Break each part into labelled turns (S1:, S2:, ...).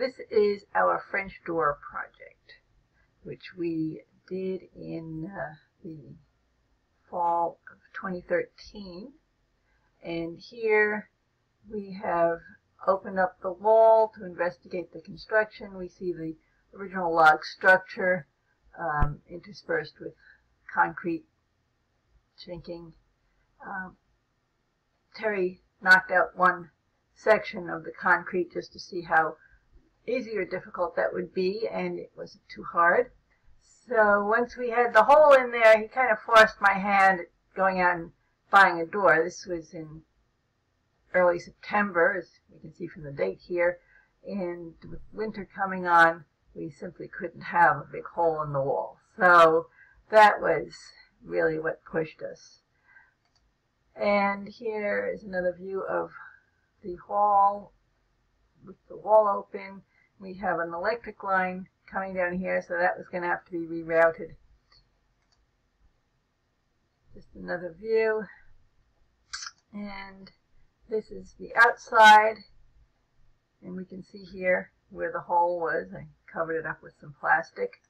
S1: This is our French door project, which we did in the fall of 2013. And here we have opened up the wall to investigate the construction. We see the original log structure interspersed with concrete chinking. Terry knocked out one section of the concrete just to see how easy or difficult that would be, and it wasn't too hard. So once we had the hole in there, he kind of forced my hand at going out and buying a door. This was in early September, as you can see from the date here, and with winter coming on, we simply couldn't have a big hole in the wall. So that was really what pushed us. And here is another view of the hall with the wall open. We have an electric line coming down here, so that was going to have to be rerouted. Just another view. And this is the outside, and we can see here where the hole was. I covered it up with some plastic.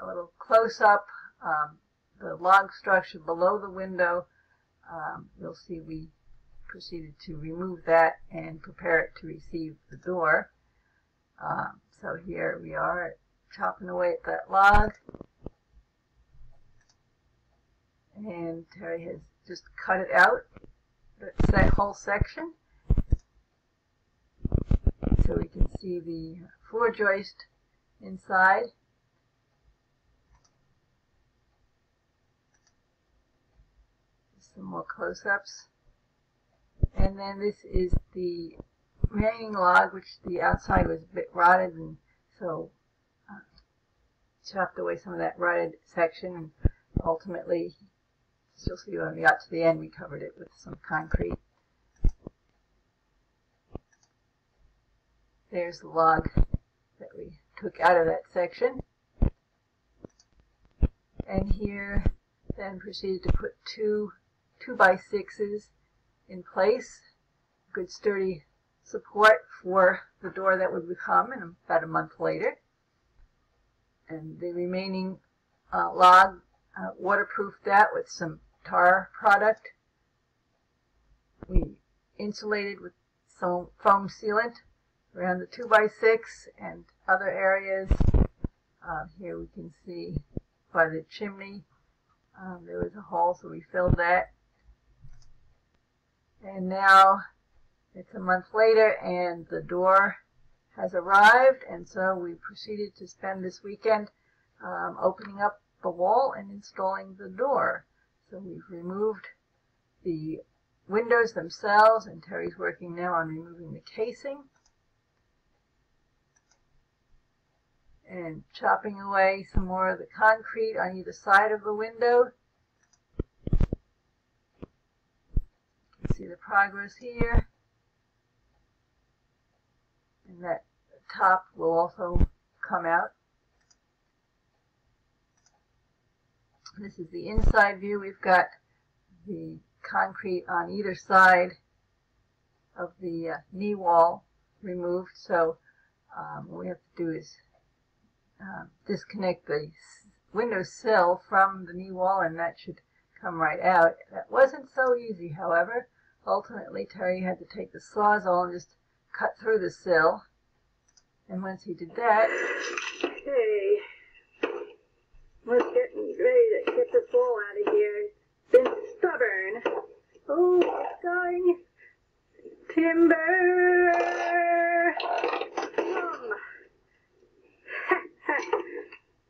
S1: A little close-up, the log structure below the window. You'll see we proceeded to remove that and prepare it to receive the door. So here we are chopping away at that log. And Terry has just cut it out, that whole section. So we can see the floor joist inside. Some more close-ups. And then this is the hanging log, which the outside was a bit rotted, and so chopped away some of that rotted section, and ultimately, as you'll see when we got to the end, we covered it with some concrete. There's the log that we took out of that section. And here then proceeded to put two 2x6s in place, good sturdy support for the door that would come in about a month later. And the remaining log waterproofed that with some tar product. We insulated with some foam sealant around the 2x6 and other areas. Here we can see by the chimney there was a hole, so we filled that. And now it's a month later and the door has arrived, and so we proceeded to spend this weekend opening up the wall and installing the door. So we've removed the windows themselves, and Terry's working now on removing the casing and chopping away some more of the concrete on either side of the window. You can see the progress here. And that top will also come out. This is the inside view. We've got the concrete on either side of the knee wall removed. So what we have to do is disconnect the window sill from the knee wall, and that should come right out. That wasn't so easy, however. Ultimately, Terry had to take the Sawzall and just cut through the sill. And once he did that,
S2: okay, let's get ready to get this wall out of here. It's been stubborn. Oh, it's going. Timber!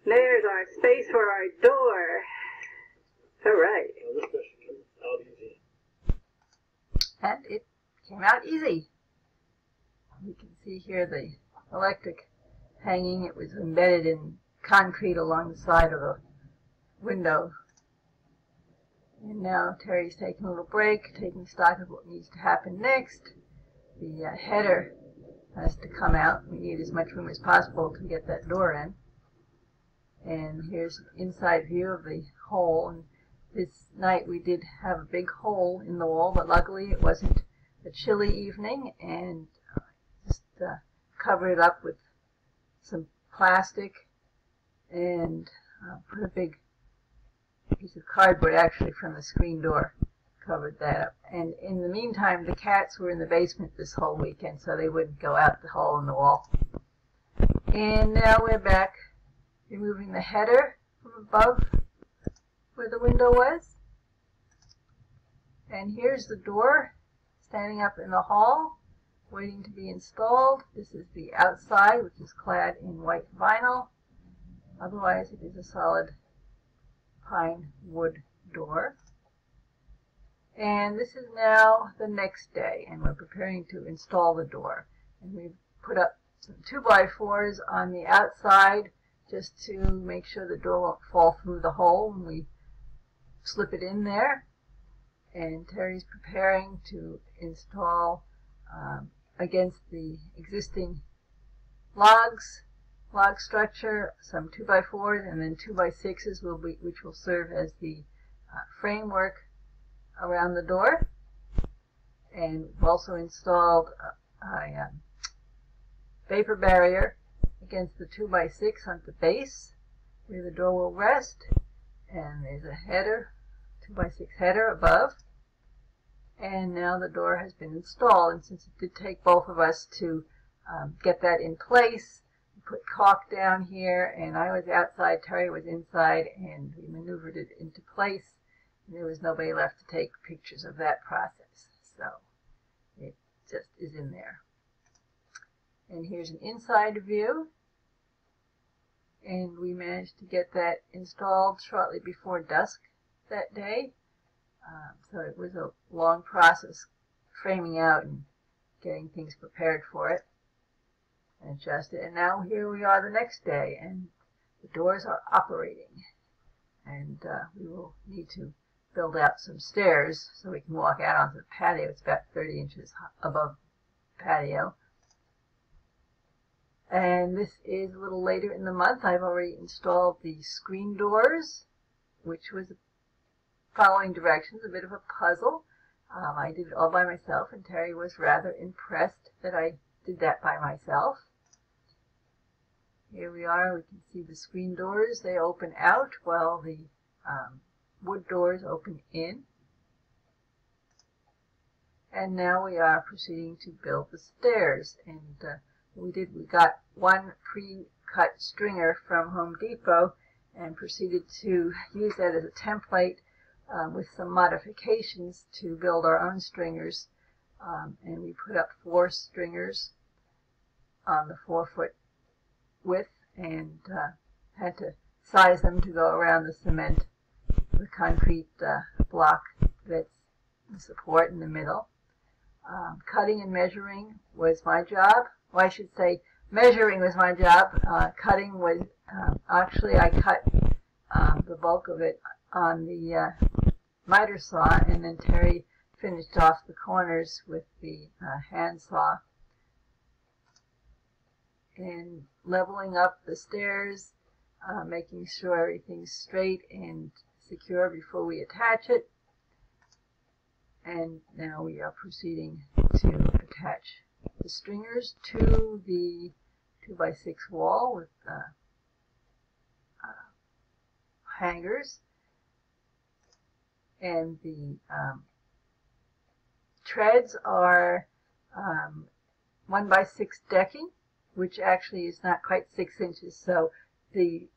S2: There's our space for our door. All right.
S1: and it came out easy. You can see here the electric hanging. It was embedded in concrete along the side of the window. And now Terry's taking a little break, taking stock of what needs to happen next. The header has to come out. We need as much room as possible to get that door in. And here's an inside view of the hole. And this night we did have a big hole in the wall, but luckily it wasn't a chilly evening, and just covered it up with some plastic and put a big piece of cardboard, actually from the screen door, covered that up. And in the meantime, the cats were in the basement this whole weekend, so they wouldn't go out the hole in the wall. And now we're back removing the header from above where the window was. And here's the door standing up in the hall, waiting to be installed. This is the outside, which is clad in white vinyl. Otherwise, it is a solid pine wood door. And this is now the next day, and we're preparing to install the door. And we've put up some 2x4s on the outside just to make sure the door won't fall through the hole when we slip it in there. And Terry's preparing to install against the existing log structure some 2x4s, and then 2x6s which will serve as the framework around the door. And we've also installed a vapor barrier against the 2x6 on the base where the door will rest. And there's a header, 2x6 header above. And now the door has been installed, and since it did take both of us to get that in place, we put caulk down here, and I was outside, Terry was inside, and we maneuvered it into place, and there was nobody left to take pictures of that process, so it just is in there. And here's an inside view, and we managed to get that installed shortly before dusk that day. So it was a long process framing out and getting things prepared for it and adjusted. And now here we are the next day, and the doors are operating. And we will need to build out some stairs so we can walk out onto the patio. It's about 30 inches above the patio. And this is a little later in the month. I've already installed the screen doors, which was following directions, a bit of a puzzle. I did it all by myself, and Terry was rather impressed that I did that by myself. Here we are. We can see the screen doors. They open out while the wood doors open in. And now we are proceeding to build the stairs. And we got one pre-cut stringer from Home Depot and proceeded to use that as a template with some modifications to build our own stringers. And we put up 4 stringers on the 4-foot width and had to size them to go around the cement, the concrete block that's the support in the middle. Cutting and measuring was my job. Well, I should say measuring was my job. Cutting was, actually I cut the bulk of it on the miter saw, and then Terry finished off the corners with the hand saw. And leveling up the stairs, making sure everything's straight and secure before we attach it. And now we are proceeding to attach the stringers to the 2x6 wall with hangers. And the treads are 1x6 decking, which actually is not quite 6 inches, so the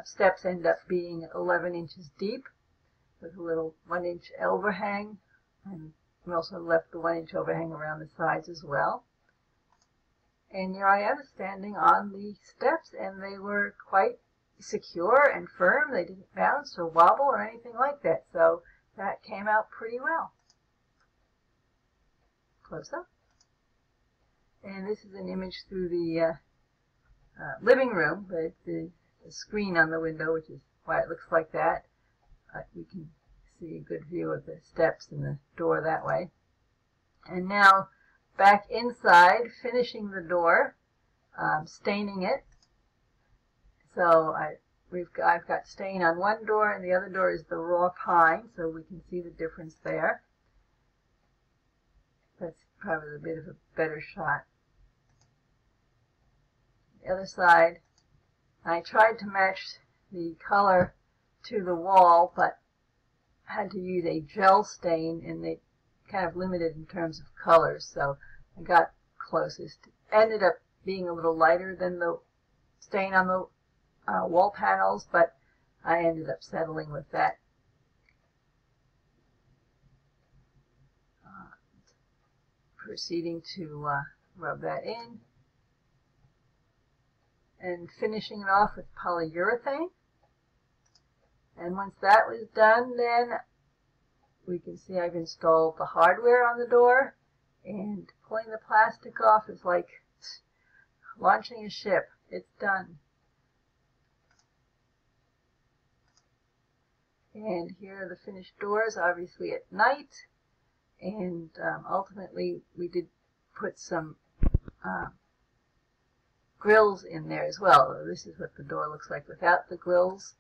S1: steps end up being 11 inches deep with a little 1-inch overhang, and we also left the 1-inch overhang around the sides as well. And here I am standing on the steps, and they were quite secure and firm. They didn't bounce or wobble or anything like that, so that came out pretty well. Close up. And this is an image through the living room, but the screen on the window, which is why it looks like that. You can see a good view of the steps and the door that way. And now back inside, finishing the door, staining it. So I've got stain on one door, and the other door is the raw pine, so we can see the difference there. That's probably a bit of a better shot. the other side. I tried to match the color to the wall, but had to use a gel stain, and they kind of limited in terms of colors, so I got closest. Ended up being a little lighter than the stain on the wall panels, but I ended up settling with that. Proceeding to rub that in and finishing it off with polyurethane. And once that was done, then we can see I've installed the hardware on the door, and pulling the plastic off is like launching a ship. It's done. And here are the finished doors, obviously at night. And ultimately we did put some grills in there as well. This is what the door looks like without the grills.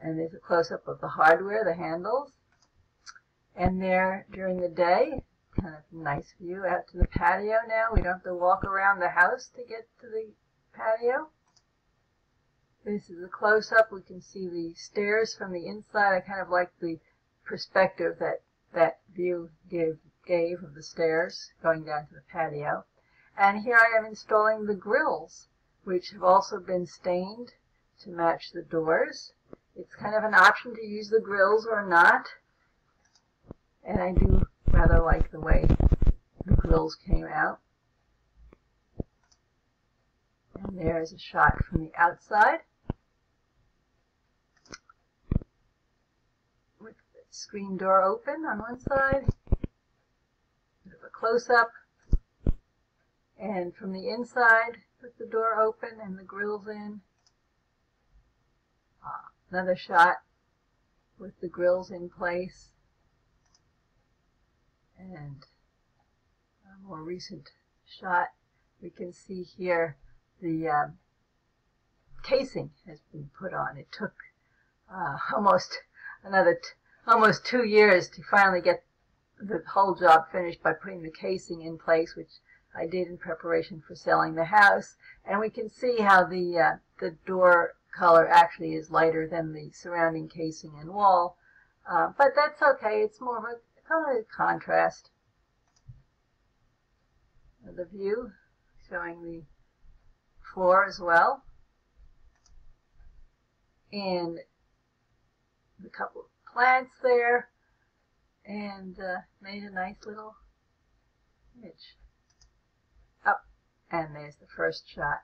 S1: And there's a close-up of the hardware, the handles. And there during the day, kind of nice view out to the patio now. We don't have to walk around the house to get to the patio. This is a close-up. We can see the stairs from the inside. I kind of like the perspective that view gave of the stairs going down to the patio. And here I am installing the grills, which have also been stained to match the doors. It's kind of an option to use the grills or not. And I do rather like the way the grills came out. And there's a shot from the outside with the screen door open on one side. Bit of a close-up. And from the inside, with the door open and the grills in. Another shot with the grills in place. And a more recent shot, we can see here the casing has been put on. It took almost 2 years to finally get the whole job finished by putting the casing in place, which I did in preparation for selling the house. And we can see how the door color actually is lighter than the surrounding casing and wall. But that's okay. It's more of a contrast. The view showing the floor as well. And a couple of plants there. And made a nice little image. And there's the first shot.